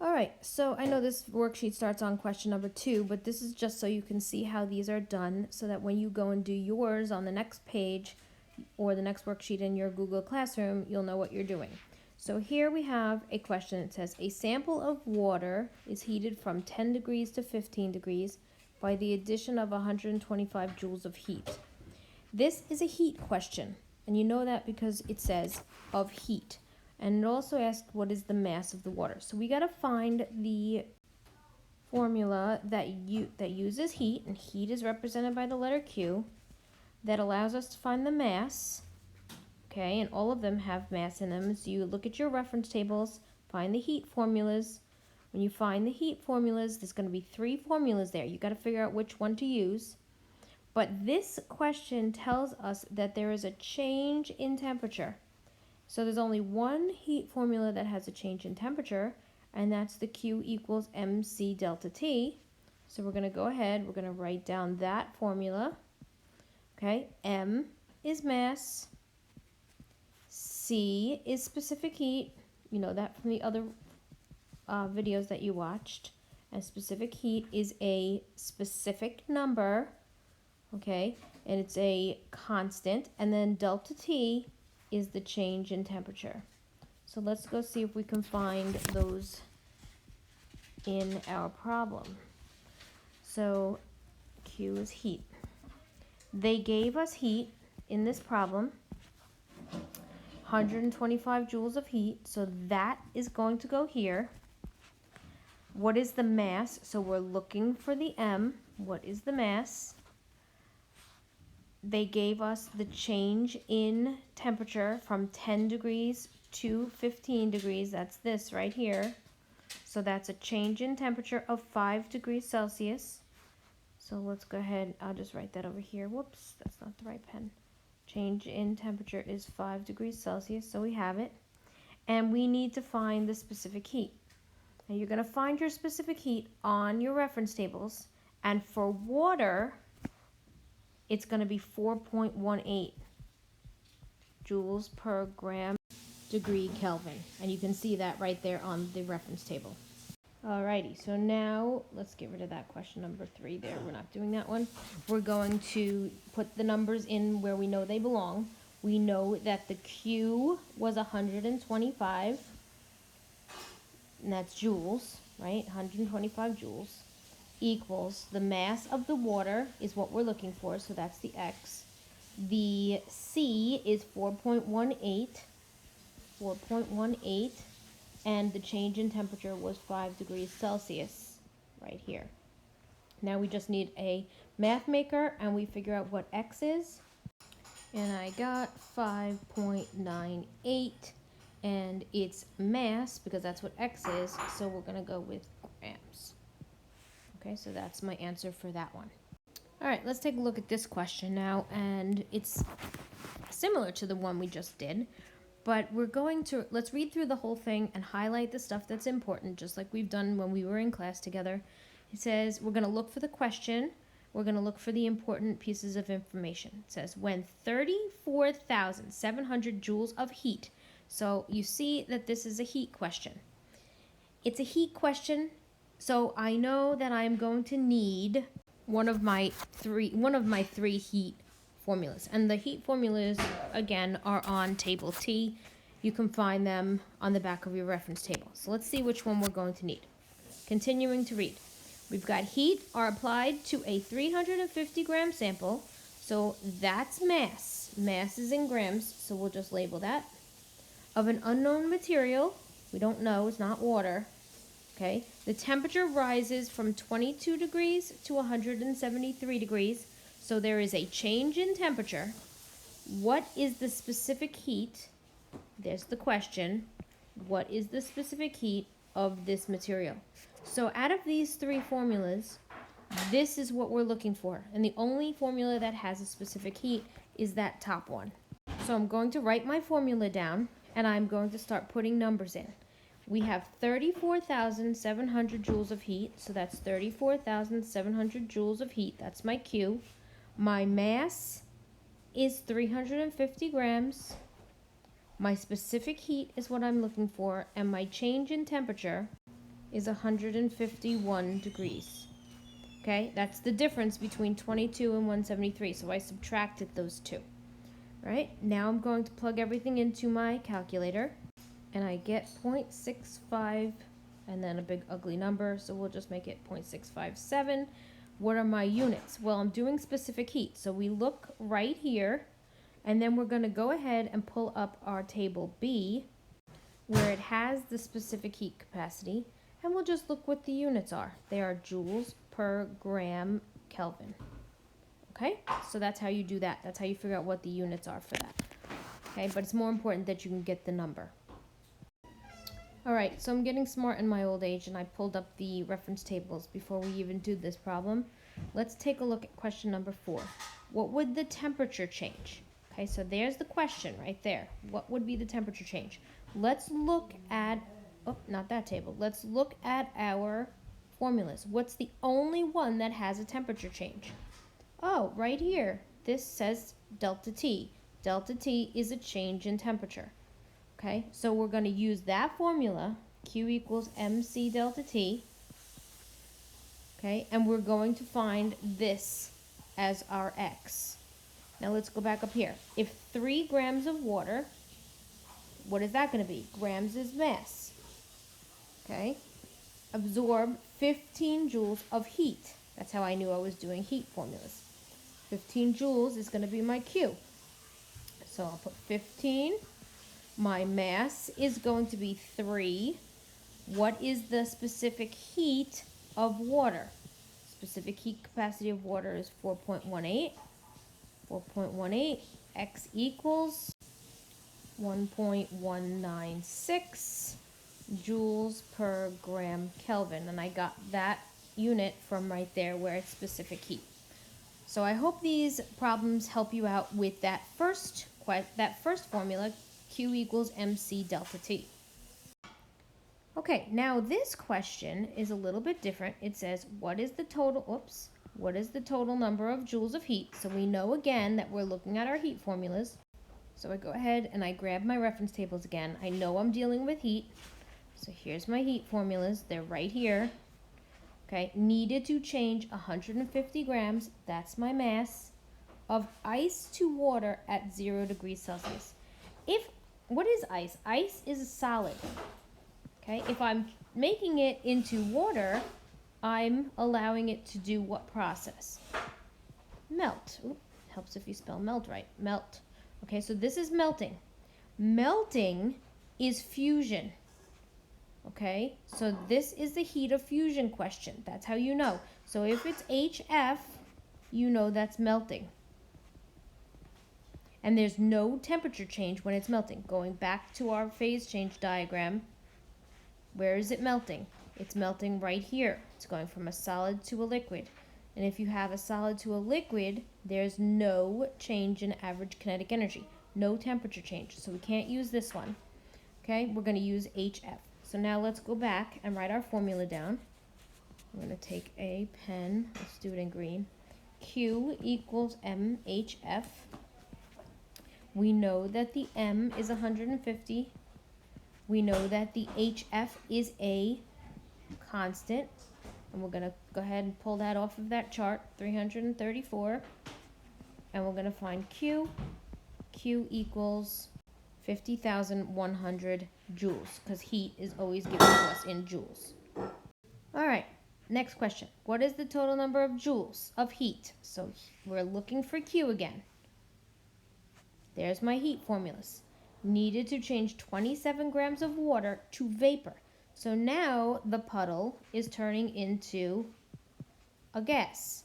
All right, so I know this worksheet starts on question number 2, but this is just so you can see how these are done so that when you go and do yours on the next page or the next worksheet in your Google Classroom, you'll know what you're doing. So here we have a question. It says, a sample of water is heated from 10 degrees to 15 degrees by the addition of 125 joules of heat. This is a heat question, and you know that because it says of heat. And it also asks what is the mass of the water. So we got to find the formula that uses heat, and heat is represented by the letter Q, that allows us to find the mass. Okay, and all of them have mass in them. So you look at your reference tables, find the heat formulas. When you find the heat formulas, there's going to be 3 formulas there. You got to figure out which one to use. But this question tells us that there is a change in temperature. So there's only one heat formula that has a change in temperature, and that's the Q equals mc delta T. So we're going to go ahead, we're going to write down that formula. Okay, M is mass, C is specific heat, you know that from the other videos that you watched, and specific heat is a specific number, okay, and it's a constant, and then delta T is the change in temperature. So let's go see if we can find those in our problem. So Q is heat. They gave us heat in this problem, 125 joules of heat, so that is going to go here. What is the mass? So we're looking for the M. What is the mass? They gave us the change in temperature from 10 degrees to 15 degrees. That's this right here. So that's a change in temperature of 5 degrees Celsius. So let's go ahead. I'll just write that over here. Whoops, that's not the right pen. Change in temperature is 5 degrees Celsius. So we have it. And we need to find the specific heat. Now you're going to find your specific heat on your reference tables. And for water, it's going to be 4.18 joules per gram degree Kelvin. And you can see that right there on the reference table. Alrighty, so now let's get rid of that question number 3 there. We're not doing that one. We're going to put the numbers in where we know they belong. We know that the Q was 125, and that's joules, right? 125 joules. Equals the mass of the water is what we're looking for, so that's the X. The C is 4.18, and the change in temperature was 5 degrees Celsius right here. Now we just need a math maker, and we figure out what X is. And I got 5.98, and it's mass because that's what X is, so we're going to go with grams. Okay, so that's my answer for that one. All right, let's take a look at this question now, and it's similar to the one we just did, but let's read through the whole thing and highlight the stuff that's important, just like we've done when we were in class together. It says we're going to look for the question, we're going to look for the important pieces of information. It says when 34,700 joules of heat, so you see that this is a heat question. It's a heat question. So I know that I'm going to need one of my three heat formulas. And the heat formulas, again, are on table T. You can find them on the back of your reference table. So let's see which one we're going to need. Continuing to read. We've got heat are applied to a 350 gram sample. So that's mass. Mass is in grams, so we'll just label that. Of an unknown material, we don't know, it's not water. Okay, the temperature rises from 22 degrees to 173 degrees, so there is a change in temperature. What is the specific heat? There's the question. What is the specific heat of this material? So out of these 3 formulas, this is what we're looking for, and the only formula that has a specific heat is that top one. So I'm going to write my formula down, and I'm going to start putting numbers in. We have 34,700 joules of heat, so that's 34,700 joules of heat. That's my Q. My mass is 350 grams. My specific heat is what I'm looking for, and my change in temperature is 151 degrees. Okay, that's the difference between 22 and 173, so I subtracted those two. Right, now I'm going to plug everything into my calculator, and I get 0.65, and then a big ugly number, so we'll just make it 0.657. What are my units? Well, I'm doing specific heat, so we look right here, and then we're going to go ahead and pull up our table B, where it has the specific heat capacity, and we'll just look what the units are. They are joules per gram Kelvin. Okay, so that's how you do that. That's how you figure out what the units are for that. Okay, but it's more important that you can get the number. All right, so I'm getting smart in my old age, and I pulled up the reference tables before we even do this problem. Let's take a look at question number 4. What would the temperature change? Okay, so there's the question right there. What would be the temperature change? Let's look at, oh, not that table. Let's look at our formulas. What's the only one that has a temperature change? Oh, right here. This says delta T. Delta T is a change in temperature. Okay, so we're going to use that formula, Q equals MC delta T. Okay, and we're going to find this as our X. Now let's go back up here. If 3 grams of water, what is that going to be? Grams is mass. Okay, absorb 15 joules of heat. That's how I knew I was doing heat formulas. 15 joules is going to be my Q. So I'll put 15. My mass is going to be 3. What is the specific heat of water? Specific heat capacity of water is 4.18. 4.18, X equals 1.196 joules per gram Kelvin. And I got that unit from right there where it's specific heat. So I hope these problems help you out with that first formula, Q equals MC delta T. Okay, now this question is a little bit different. It says, what is the total number of joules of heat? So we know again that we're looking at our heat formulas. So I go ahead and I grab my reference tables again. I know I'm dealing with heat. So here's my heat formulas. They're right here. Okay, needed to change 150 grams, that's my mass, of ice to water at 0 degrees Celsius. What is ice? Ice is a solid. Okay, if I'm making it into water, I'm allowing it to do what process? Melt. Ooh, helps if you spell melt right. Melt. Okay, so this is melting. Melting is fusion. Okay, so this is the heat of fusion question. That's how you know. So if it's HF, you know that's melting. And there's no temperature change when it's melting. Going back to our phase change diagram, where is it melting? It's melting right here. It's going from a solid to a liquid. And if you have a solid to a liquid, there's no change in average kinetic energy. No temperature change. So we can't use this one. Okay, we're going to use HF. So now let's go back and write our formula down. I'm going to take a pen. Let's do it in green. Q equals MHF. We know that the M is 150. We know that the HF is a constant. And we're going to go ahead and pull that off of that chart, 334. And we're going to find Q. Q equals 50,100 joules, because heat is always given to us in joules. All right, next question. What is the total number of joules of heat? So we're looking for Q again. There's my heat formulas. Needed to change 27 grams of water to vapor. So now the puddle is turning into a gas.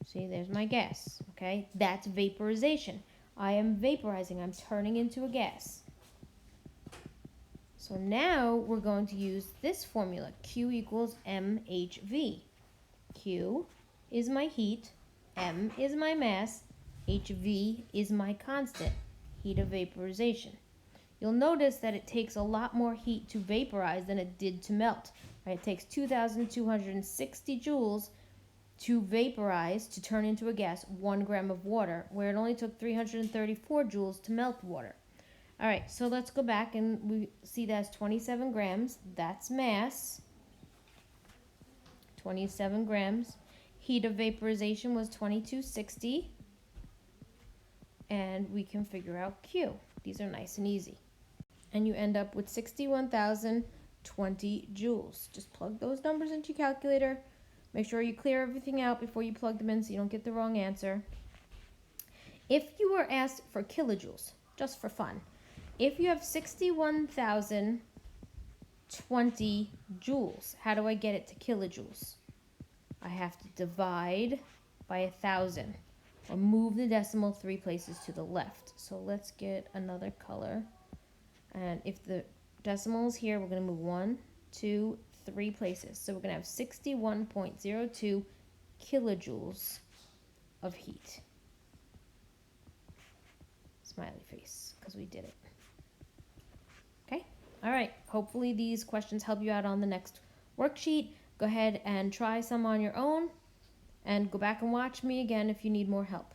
See, there's my gas, okay? That's vaporization. I am vaporizing, I'm turning into a gas. So now we're going to use this formula, Q equals mHV. Q is my heat, M is my mass, HV is my constant, heat of vaporization. You'll notice that it takes a lot more heat to vaporize than it did to melt. Right? It takes 2,260 joules to vaporize, to turn into a gas, 1 gram of water, where it only took 334 joules to melt water. All right, so let's go back and we see that's 27 grams. That's mass. 27 grams. Heat of vaporization was 2260. And we can figure out Q. These are nice and easy. And you end up with 61,020 joules. Just plug those numbers into your calculator. Make sure you clear everything out before you plug them in so you don't get the wrong answer. If you were asked for kilojoules, just for fun, if you have 61,020 joules, how do I get it to kilojoules? I have to divide by 1,000 or move the decimal 3 places to the left. So let's get another color. And if the decimal is here, we're going to move 1, 2, 3 places. So we're going to have 61.02 kilojoules of heat. Smiley face, because we did it. Okay, all right. Hopefully these questions help you out on the next worksheet. Go ahead and try some on your own, and go back and watch me again if you need more help.